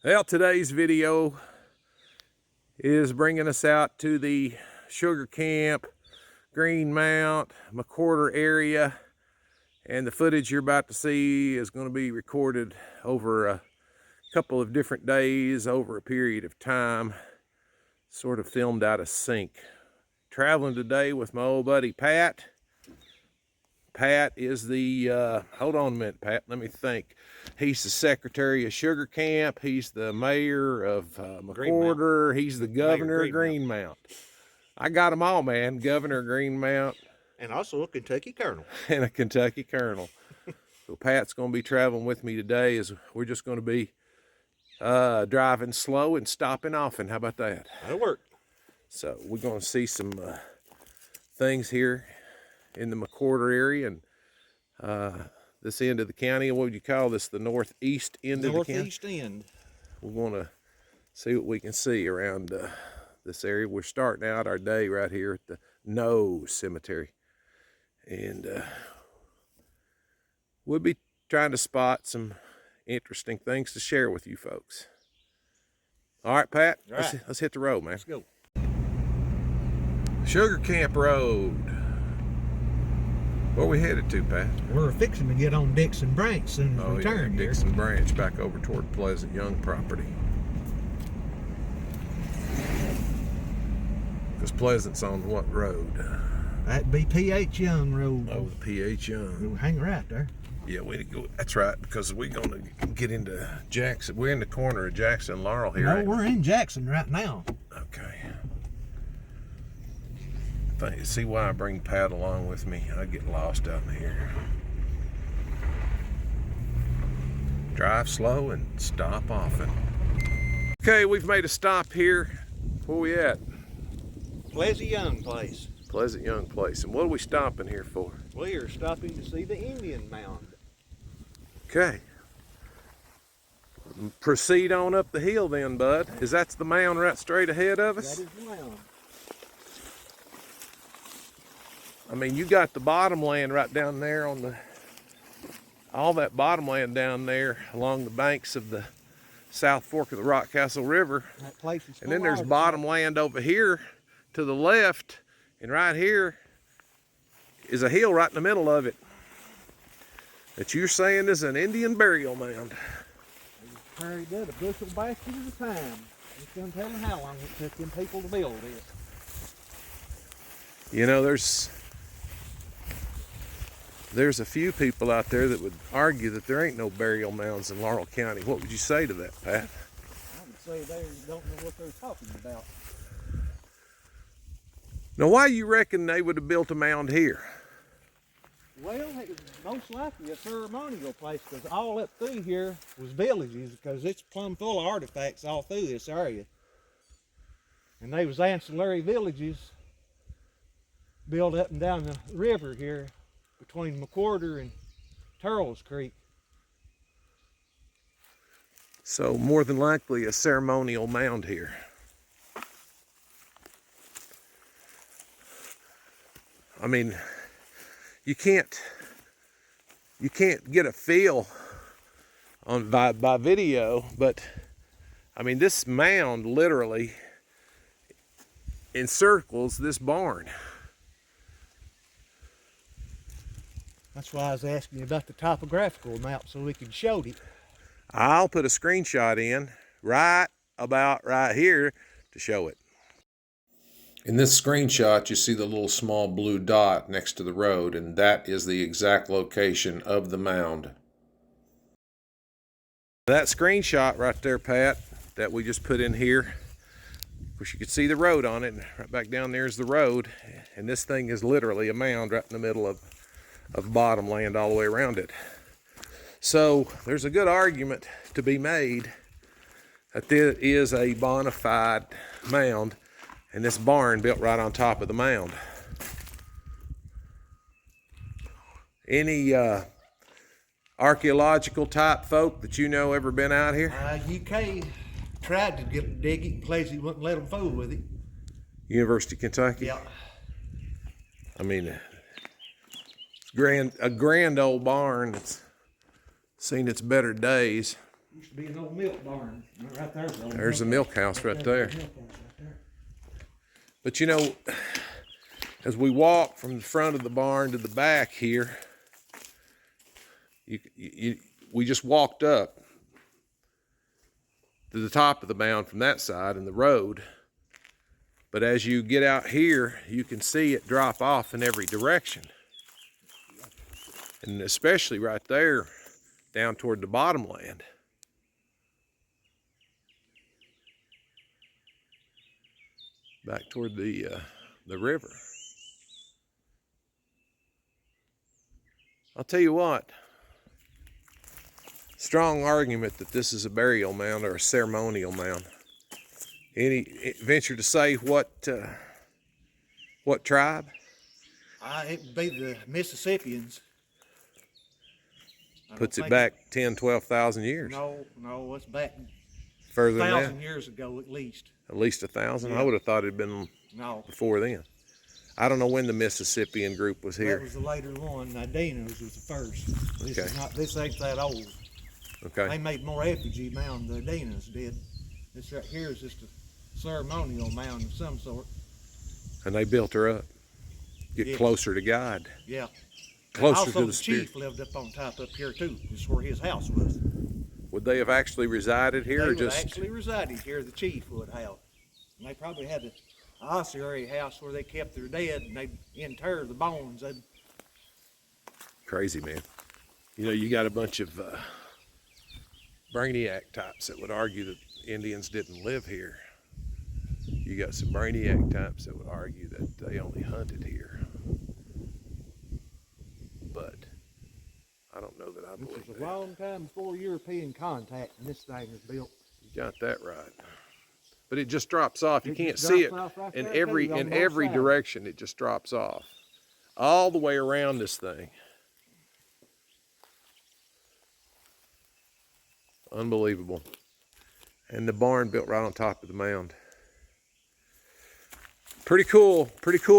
Well, today's video is bringing us out to the Sugar Camp, Green Mount, McWhorter area, and the footage you're about to see is going to be recorded over a couple of different days, over a period of time, sort of filmed out of sync. Traveling today with my old buddy Pat. Pat is the, hold on a minute, Pat, let me think. He's the secretary of Sugar Camp. He's the mayor of McWhorter. He's the governor of Green Mount. I got them all, man. Governor of Green Mount. And also a Kentucky colonel. And a Kentucky colonel. So Pat's going to be traveling with me today. As we're just going to be driving slow and stopping often. How about that? That'll work. So we're going to see some things here in the McWhorter area and this end of the county. What would you call this? The northeast end of the county? Northeast end. We're going to see what we can see around this area. We're starting out our day right here at the No Cemetery. And we'll be trying to spot some interesting things to share with you folks. All right, Pat, All right. Let's hit the road, man. Let's go. Sugar Camp Road. Where we headed to, Pat? We're fixing to get on Dixon Branch soon as we turn here. Dixon Branch back over toward Pleasant Young property. Because Pleasant's on what road? That'd be P.H. Young Road. Oh, the P.H. Young. We'll hang right there. Yeah, we go. That's right, because we're going to get into Jackson. We're in the corner of Jackson and Laurel here. No, we're in Jackson right now. Okay. See why I bring Pat along with me? I get lost out in here. Drive slow and stop often. Okay, we've made a stop here. Where we at? Pleasant Young place. Pleasant Young place. And what are we stopping here for? We are stopping to see the Indian Mound. Okay. Proceed on up the hill then, bud. Is that the mound right straight ahead of us? That is the mound. I mean, you got the bottomland right down there on the, all that bottomland down there along the banks of the South Fork of the Rockcastle River. That place is And then there's bottomland over here to the left, and right here is a hill right in the middle of it that you're saying is an Indian burial mound. Buried that a bushel basket at a time. It's gonna tell them how long it took them people to build it. You know, there's a few people out there that would argue that there ain't no burial mounds in Laurel County. What would you say to that, Pat? I would say they don't know what they're talking about. Now, why you reckon they would have built a mound here? Well, it was most likely a ceremonial place because all up through here was villages because it's plumb full of artifacts all through this area. And they was ancillary villages built up and down the river here between McWhorter and Terrell's Creek. So more than likely a ceremonial mound here. I mean, you can't get a feel on by video, but I mean, this mound literally encircles this barn. That's why I was asking you about the topographical map so we could show it. I'll put a screenshot in right about right here to show it. In this screenshot, you see the little small blue dot next to the road, and that is the exact location of the mound. That screenshot right there, Pat, that we just put in here, of course you can see the road on it, and right back down there is the road, and this thing is literally a mound right in the middle of bottomland all the way around it. So there's a good argument to be made that there is a bona fide mound and this barn built right on top of the mound. Any archaeological type folk that you know ever been out here? UK tried to dig it, Clazy wouldn't let them fool with it. University of Kentucky? Yeah. I mean, a grand old barn that's seen its better days. Used to be an old milk barn. Right there's the old There's the milk house right there. But you know, as we walk from the front of the barn to the back here, we just walked up to the top of the mound from that side in the road. But as you get out here, you can see it drop off in every direction. And especially right there, down toward the bottomland. Back toward the river. I'll tell you what, strong argument that this is a burial mound or a ceremonial mound. Any venture to say what tribe? It would be the Mississippians. Puts it back 10, 12,000 years. No, it's back Further than 1,000 that? years ago at least. At least 1,000? Yeah. I would have thought it'd been before then. I don't know when the Mississippian group was here. That was the later one. Dino's was the first. This ain't that old. Okay. They made more effigy mound than the Dino's did. This right here is just a ceremonial mound of some sort. And they built her up. Get closer to God. Yeah. Closer also, to the Spirit. chief lived up on top up here too. This is where his house was. Would they have actually resided here, They or would just actually resided here. The chief would have. And they probably had an ossuary house where they kept their dead, and they'd inter the bones. crazy, man? You know, you got a bunch of brainiac types that would argue that Indians didn't live here. You got some brainiac types that would argue that they only hunted here. But I don't know that I believe This was that. a long time before European contact, and this thing was built. You got that right. But it just drops off. You It can't just see it drops off right in there, every too, on in both every sides. direction. It just drops off all the way around this thing. Unbelievable. And the barn built right on top of the mound. Pretty cool,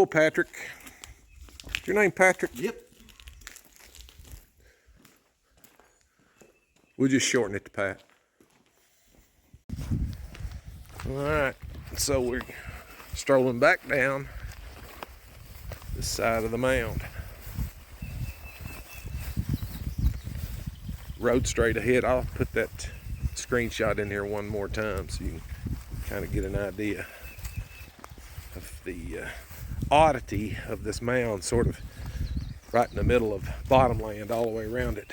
Patrick. Is your name Patrick? Yep. We'll just shorten it to Pat. All right, so we're strolling back down this side of the mound. Road straight ahead. I'll put that screenshot in here one more time so you can kind of get an idea of the oddity of this mound, sort of right in the middle of bottomland all the way around it.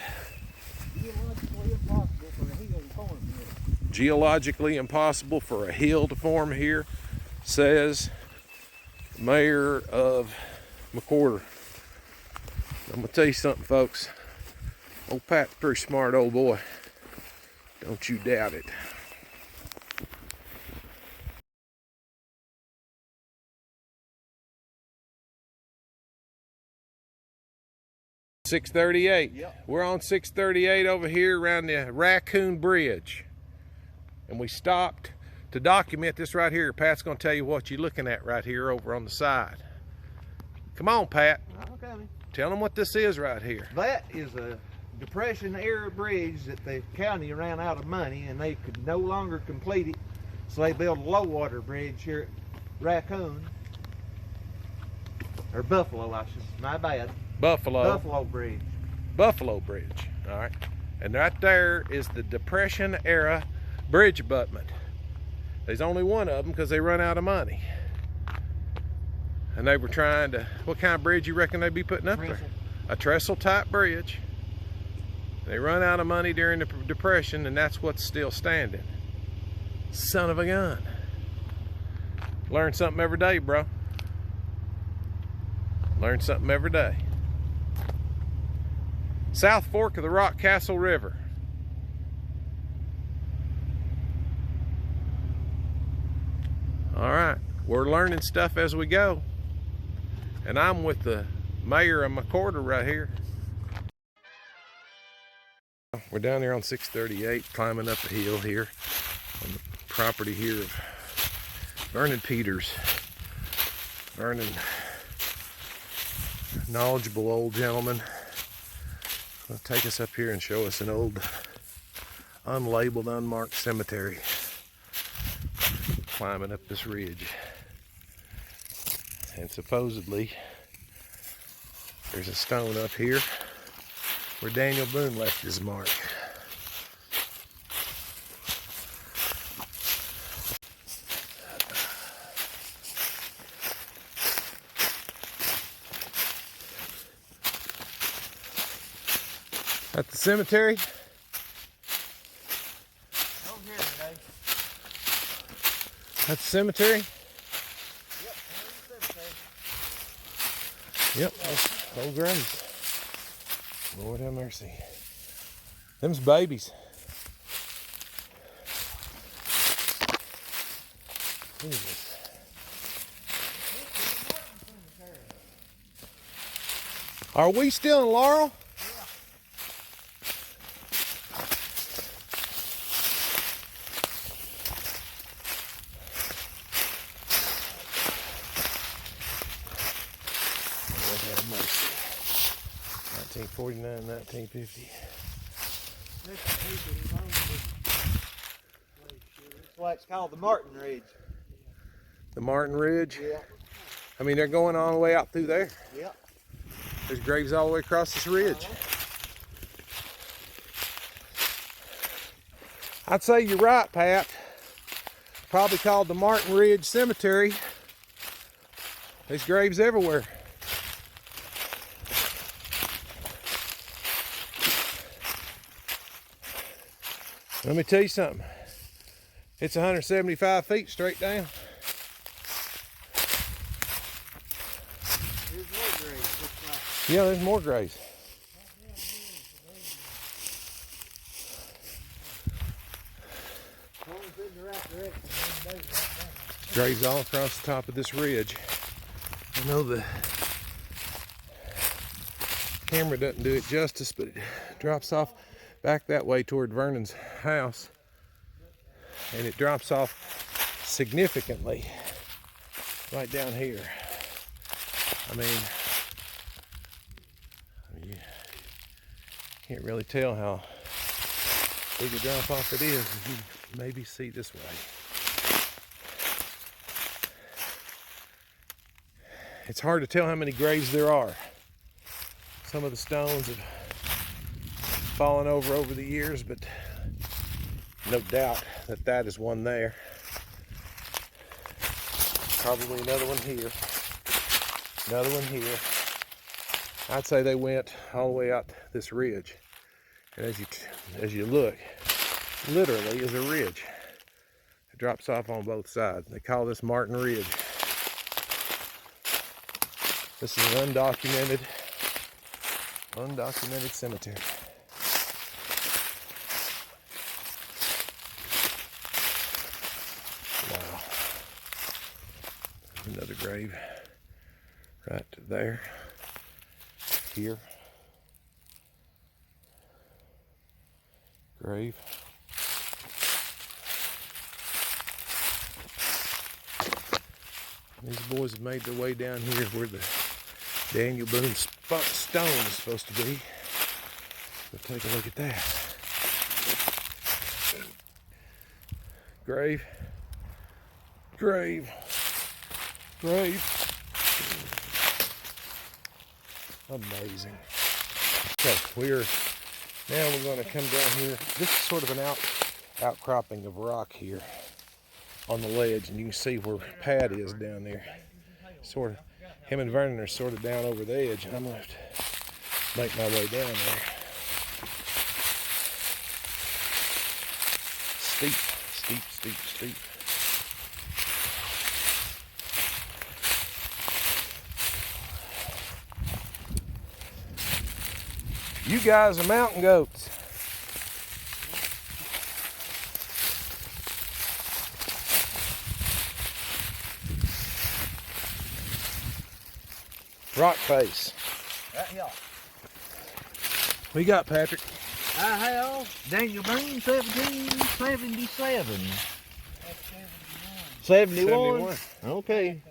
Geologically impossible for a hill to form here, says the mayor of McWhorter. I'm gonna tell you something, folks. Old Pat's a pretty smart old boy. Don't you doubt it. .638. Yep. We're on 638 over here around the Raccoon Bridge. And we stopped to document this right here. Pat's gonna tell you what you're looking at right here over on the side. Come on, Pat. Okay. Tell them what this is right here. That is a Depression era bridge that the county ran out of money and they could no longer complete it. So they built a low water bridge here at Raccoon. Or Buffalo, my bad. Buffalo Bridge. Buffalo Bridge. All right. And right there is the Depression era bridge abutment. There's only one of them because they run out of money. And they were trying to, what kind of bridge you reckon they'd be putting up there? A trestle type bridge. They run out of money during the Depression, and that's what's still standing. Son of a gun. Learn something every day, bro. Learn something every day. South Fork of the Rock Castle River. All right, we're learning stuff as we go. And I'm with the mayor of McWhorter right here. We're down here on 638, climbing up a hill here on the property here of Vernon Peters. Vernon, knowledgeable old gentleman, will take us up here and show us an unlabeled, unmarked cemetery. Climbing up this ridge. And supposedly there's a stone up here where Daniel Boone left his mark. At the cemetery? Over here today. That's the cemetery? Yep, there's the cemetery. Yep, that's old graves. Lord have mercy. Them's babies. Look at this. Are we still in Laurel? Lord have mercy. 1949, 1950. That's why it's called the Martin Ridge. The Martin Ridge? Yeah. I mean, they're going all the way out through there. Yep. There's graves all the way across this ridge. I'd say you're right, Pat. Probably called the Martin Ridge Cemetery. There's graves everywhere. Let me tell you something. It's 175 feet straight down. Here's more graves. Looks like. Yeah, there's more graves. As long as it's in the right direction, then they right down. Graves all across the top of this ridge. I know the camera doesn't do it justice, but it drops off back that way toward Vernon's house. And it drops off significantly right down here. I mean, you can't really tell how big a drop off it is. You maybe see this way. It's hard to tell how many graves there are. Some of the stones have fallen over the years, but no doubt that that is one there. Probably another one here. Another one here. I'd say they went all the way out this ridge. And as you look, literally is a ridge. It drops off on both sides. They call this Martin Ridge. This is an undocumented cemetery. Wow. There's another grave right there. Here. Grave. These boys have made their way down here where the Daniel Boone stone is supposed to be. We'll take a look at that. Grave. Grave. Grave. Amazing. Okay, we're going to come down here. This is sort of an outcropping of rock here on the ledge, and you can see where Pat is down there. Sort of, him and Vernon are sort of down over the edge, and I'm going to make my way down there. Steep, steep, steep, steep. You guys are mountain goats. Rock face. Right here. What you got, Patrick? I have Daniel Boone 1777. 71. Okay.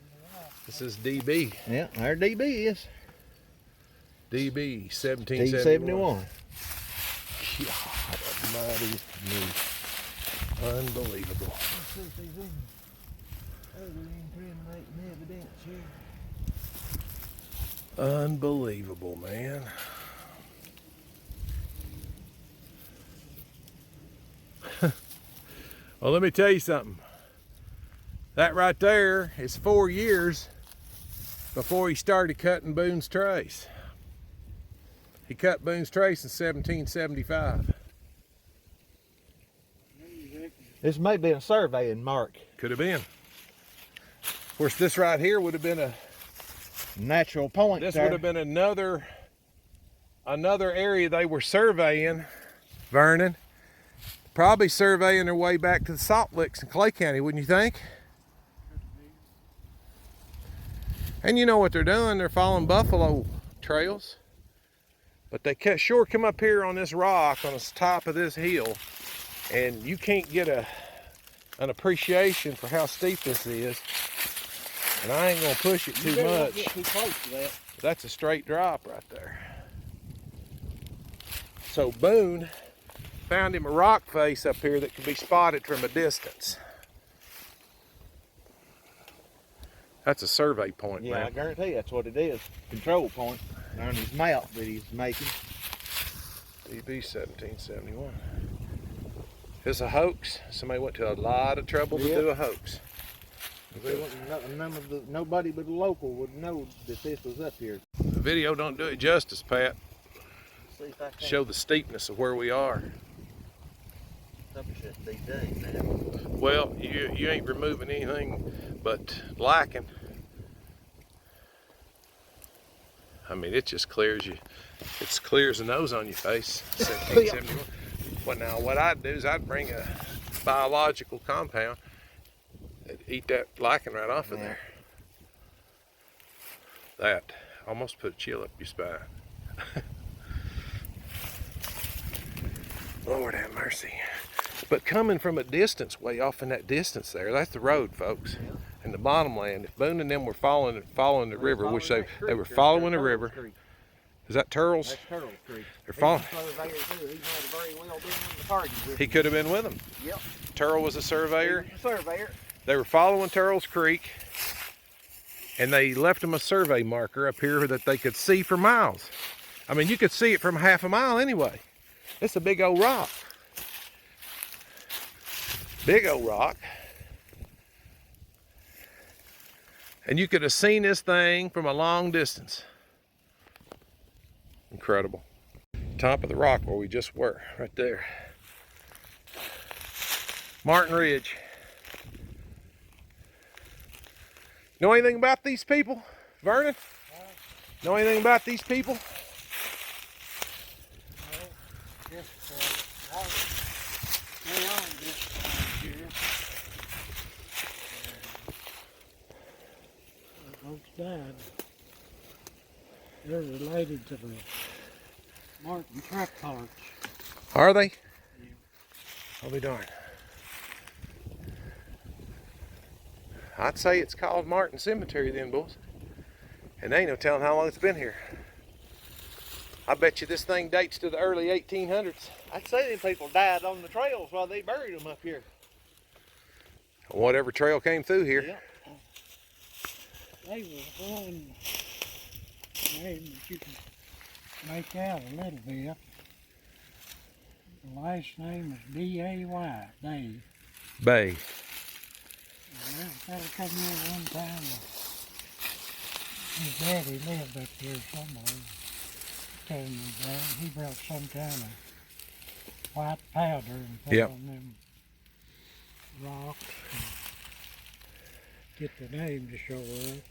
This is DB. Yeah, our DB is. DB 1771. D71. God mighty me. Unbelievable. Let's see if there's any other incriminating evidence here. Unbelievable, man. Well, let me tell you something. That right there is 4 years before he started cutting Boone's trace. He cut Boone's trace in 1775. This may be a surveying mark. Could have been. Of course, this right here would have been a Natural point. This there. would have been another area they were surveying, Vernon. Probably surveying their way back to the Salt Licks in Clay County, wouldn't you think? And you know what they're doing? They're following buffalo trails. But they sure come up here on this rock on the top of this hill, and you can't get an appreciation for how steep this is. And I ain't gonna push it too much. Get too close to that. That's a straight drop right there. So Boone found him a rock face up here that could be spotted from a distance. That's a survey point, Yeah, man. I guarantee that's what it is. Control point on his map that he's making. DB 1771. It's a hoax. Somebody went to a lot of trouble to do a hoax. Nobody but a local would know that this was up here. The video don't do it justice, Pat. See if I can. Show the steepness of where we are. Something shouldn't be done, man. Well, you ain't removing anything but lichen. I mean, it just clears you. It's clear as a nose on your face. 1771. Well, now what I'd do is I'd bring a biological compound and eat that lichen right off of there. That almost put a chill up your spine. Lord have mercy. But coming from a distance, way off in that distance there, that's the road, folks. Yeah. And the bottom land, if Boone and them were following the river, which they were following the river. Is that Terrell's? That's Terrell Creek. They're following. He could have been with them. Yep. Terrell was a surveyor. He was a surveyor. They were following Terrell's Creek, and they left them a survey marker up here that they could see for miles. I mean, you could see it from half a mile anyway. It's a big old rock. Big old rock. And you could have seen this thing from a long distance. Incredible. Top of the rock where we just were, right there. Martin Ridge. Know anything about these people, Vernon? Know anything about these people? Folks died. They're related to the Martin truck parts. Are they? I'll be darned. I'd say it's called Martin Cemetery then, boys. And they ain't no telling how long it's been here. I bet you this thing dates to the early 1800s. I'd say them people died on the trails while they buried them up here. Whatever trail came through here. Yep. They were one name that you can make out a little bit. The last name is D-A-Y, Dave. Bay. Well, that come here one time. His daddy lived up here somewhere. Told me that he brought some kind of white powder and put Yep. on them rocks and get the name to show up.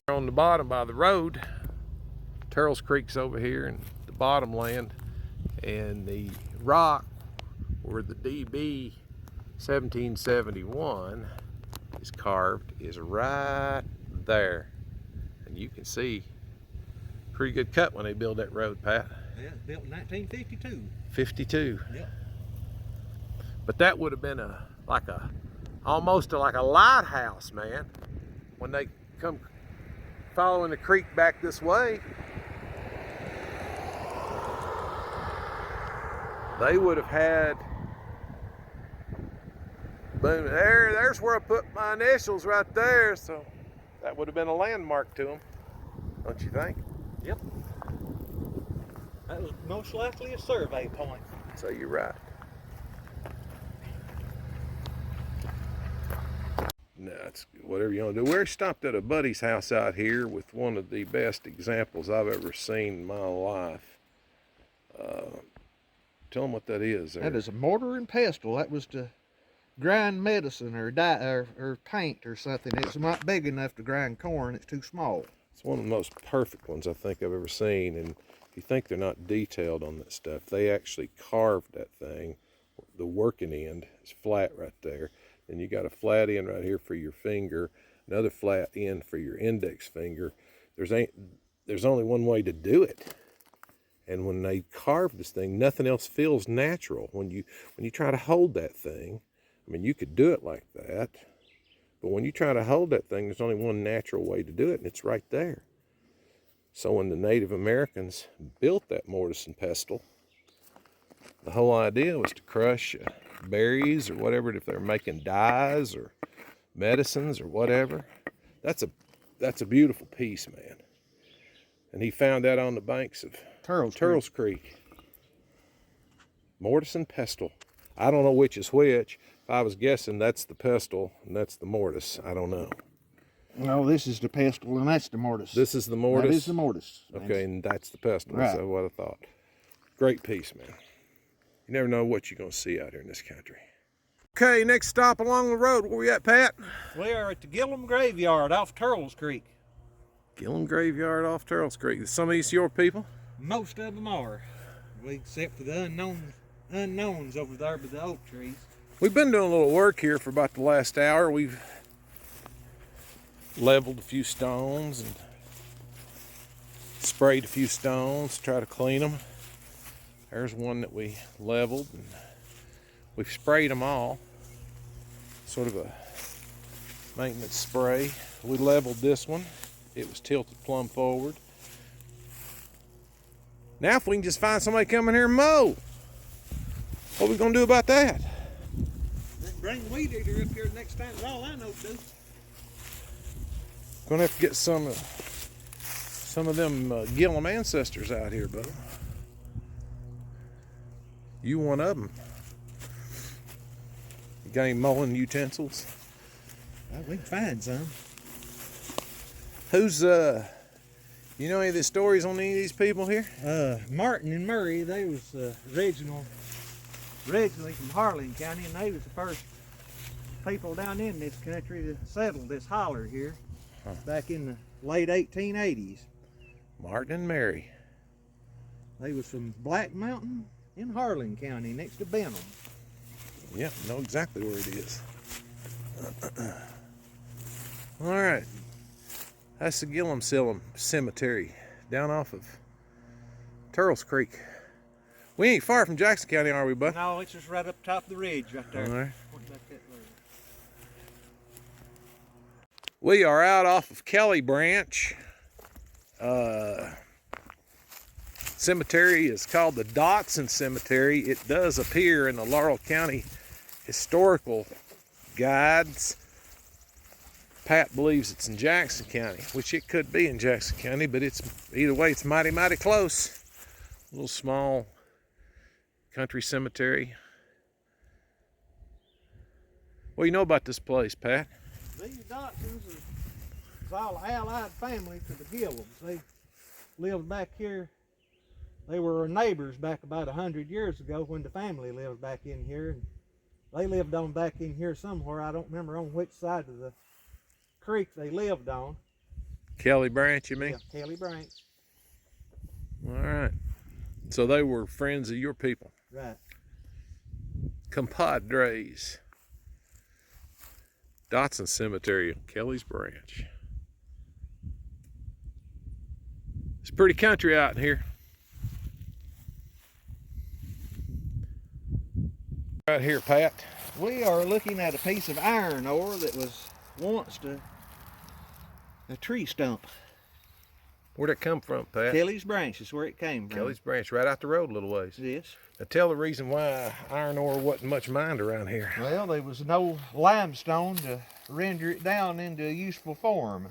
On the bottom by the road, Terrell's Creek's over here and the bottom land, and the rock where the DB 1771 is carved is right there, and you can see pretty good cut when they built that road, Pat. Yeah, it was built in 1952. 52. Yep. But that would have been almost like a lighthouse, man, when they come following the creek back this way. they would have had, boom, there's where I put my initials right there, so that would have been a landmark to them, don't you think? Yep. That was most likely a survey point. So you're right. No, it's whatever you want to do. We're stopped at a buddy's house out here with one of the best examples I've ever seen in my life. Tell them what that is. That is a mortar and pestle. That was to grind medicine or dye or paint or something. It's not big enough to grind corn. It's too small. It's one of the most perfect ones I think I've ever seen. And if you think they're not detailed on that stuff, they actually carved that thing. The working end is flat right there. And you got a flat end right here for your finger, another flat end for your index finger. There's only one way to do it. And when they carve this thing, nothing else feels natural. When you try to hold that thing, I mean, you could do it like that, but when you try to hold that thing, there's only one natural way to do it, and it's right there. So when the Native Americans built that mortise and pestle, the whole idea was to crush berries or whatever, if they're making dyes or medicines or whatever. That's a beautiful piece, man. And he found that on the banks of Terrell's Creek. Mortise and pestle. I don't know which is which. If I was guessing, that's the pestle and that's the mortise. I don't know. No, this is the pestle and that's the mortise. This is the mortise? That is the mortise. Okay, and that's the pestle. Right. That's what I thought. Great piece, man. You never know what you're going to see out here in this country. Okay, next stop along the road. Where we at, Pat? We are at the Gillam Graveyard off Terrell's Creek. Gillam Graveyard off Terrell's Creek. Some of these your people? Most of them are, except for the unknowns over there by the oak trees. We've been doing a little work here for about the last hour. We've leveled a few stones and sprayed a few stones to try to clean them. There's one that we leveled, and we've sprayed them all. Sort of a maintenance spray. We leveled this one. It was tilted plumb forward. Now if we can just find somebody come in here and mow, what are we gonna do about that? Bring the weed eater up here next time, that's all I know to do. Gonna have to get some of them Gillam ancestors out here, bud. You one of them. You got any mowing utensils? Well, we can find some. Who's you know any of the stories on any of these people here? Martin and Murray, they was originally from Harlan County, and they was the first people down in this country to settle this holler here back in the late 1880s. Martin and Mary. They was from Black Mountain in Harlan County, next to Benham. Yeah, know exactly where it is. All right. That's the Gillam Cemetery down off of Terrell's Creek. We ain't far from Jackson County, are we, bud? No, it's just right up top of the ridge right there. All right. Back that way. We are out off of Kelly Branch. Cemetery is called the Dixon Cemetery. It does appear in the Laurel County historical guides. Pat believes it's in Jackson County, which it could be in Jackson County, but it's either way, it's mighty, mighty close. A little small country cemetery. What do you know about this place, Pat? These Dixons is all allied family to the Gillams. They lived back here. They were neighbors back about 100 years ago when the family lived back in here. And they lived on back in here somewhere. I don't remember on which side of the creek they lived on. Kelly Branch, you mean? Yeah, Kelly Branch. All right. So they were friends of your people. Right. Compadres. Dixon Cemetery, Kelly's Branch. It's pretty country out in here. Right here, Pat. We are looking at a piece of iron ore that was once a tree stump. Where'd it come from, Pat? Kelly's Branch is where it came from. Kelly's Branch, right out the road a little ways. Yes. Now tell the reason why iron ore wasn't much mined around here. Well, there was no limestone to render it down into a useful form.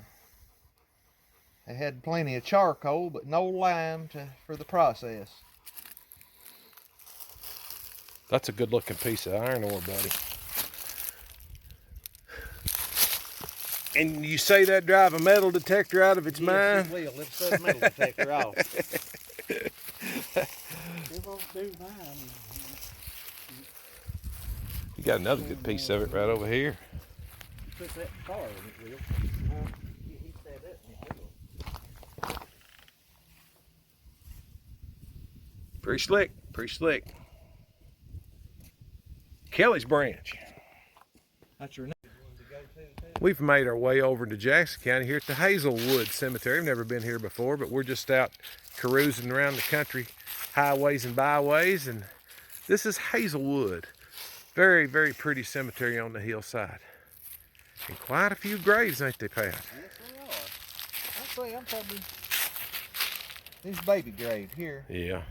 They had plenty of charcoal, but no lime for the process. That's a good looking piece of iron ore, buddy. And you say that drive a metal detector out of its mind? Yes, it will. Let's set a metal detector off. It won't do mine. You got another good piece of it right over here. Put that in the car and it will. He said that and it will. Pretty slick, pretty slick. Kelly's Branch. That's your next one to go to, too. We've made our way over to Jackson County here at the Hazelwood Cemetery. I've never been here before, but we're just out carousing around the country, highways and byways, and this is Hazelwood. Very, very pretty cemetery on the hillside. And quite a few graves, ain't they, Pat? Yes, they are. I'd say I'm probably this baby grave here. Yeah.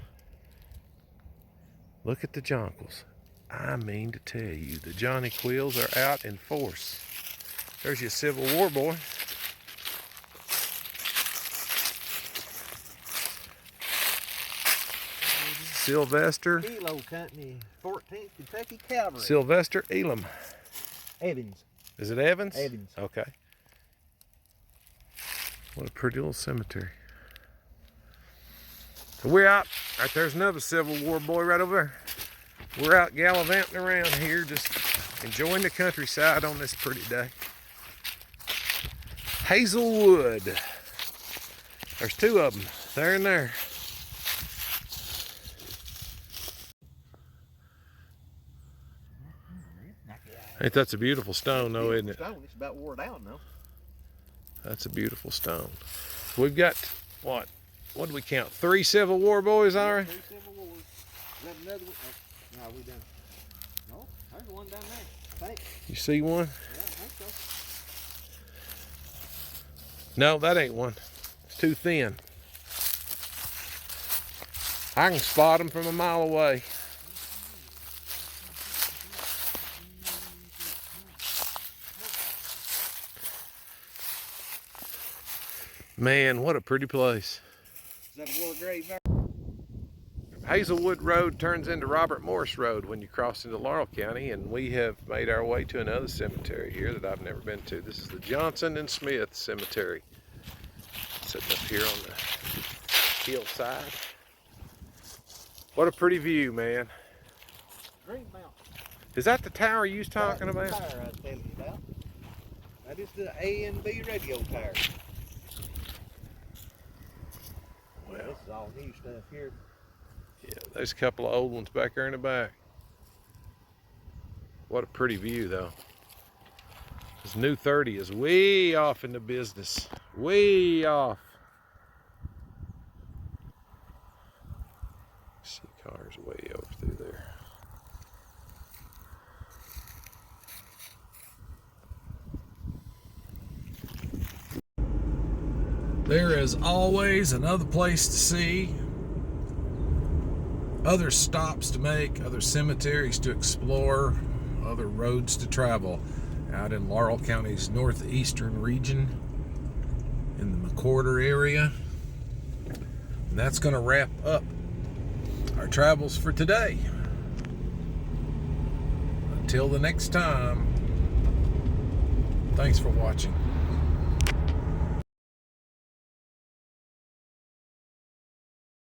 Look at the jonquils. I mean to tell you, the Johnny Quills are out in force. There's your Civil War boy. Sylvester. Kilo Company, 14th Kentucky Cavalry. Sylvester Elam. Evans. Is it Evans? Evans. Okay. What a pretty little cemetery. So we're out. Right there's another Civil War boy right over there. We're out gallivanting around here, just enjoying the countryside on this pretty day. Hazelwood. There's two of them, there and there. Ain't that's a beautiful stone though, isn't it? Stone. It's about wore down though. That's a beautiful stone. We've got, what do we count? 3 Civil War boys, all right? 3 Civil Wars. Is that another one? Oh, no, we done. No, there's one down there. I think. You see one? Yeah, I think so. No, that ain't one. It's too thin. I can spot them from a mile away. Man, what a pretty place. Is that a war grave there? Hazelwood Road turns into Robert Morris Road when you cross into Laurel County, and we have made our way to another cemetery here that I've never been to. This is the Johnson and Smith Cemetery. Sitting up here on the hillside. What a pretty view, man. Green Mountain. Is that the tower you was talking That's about? the tower I was telling you about. That is the A&B radio tower. Well, This is all new stuff here. yeah, there's a couple of old ones back there in the back. What a pretty view, though. This new 30 is way off in the business. Way off. See cars way over through there. There is always another place to see, other stops to make, other cemeteries to explore, other roads to travel out in Laurel County's northeastern region in the McWhorter area. And that's going to wrap up our travels for today. Until the next time, thanks for watching.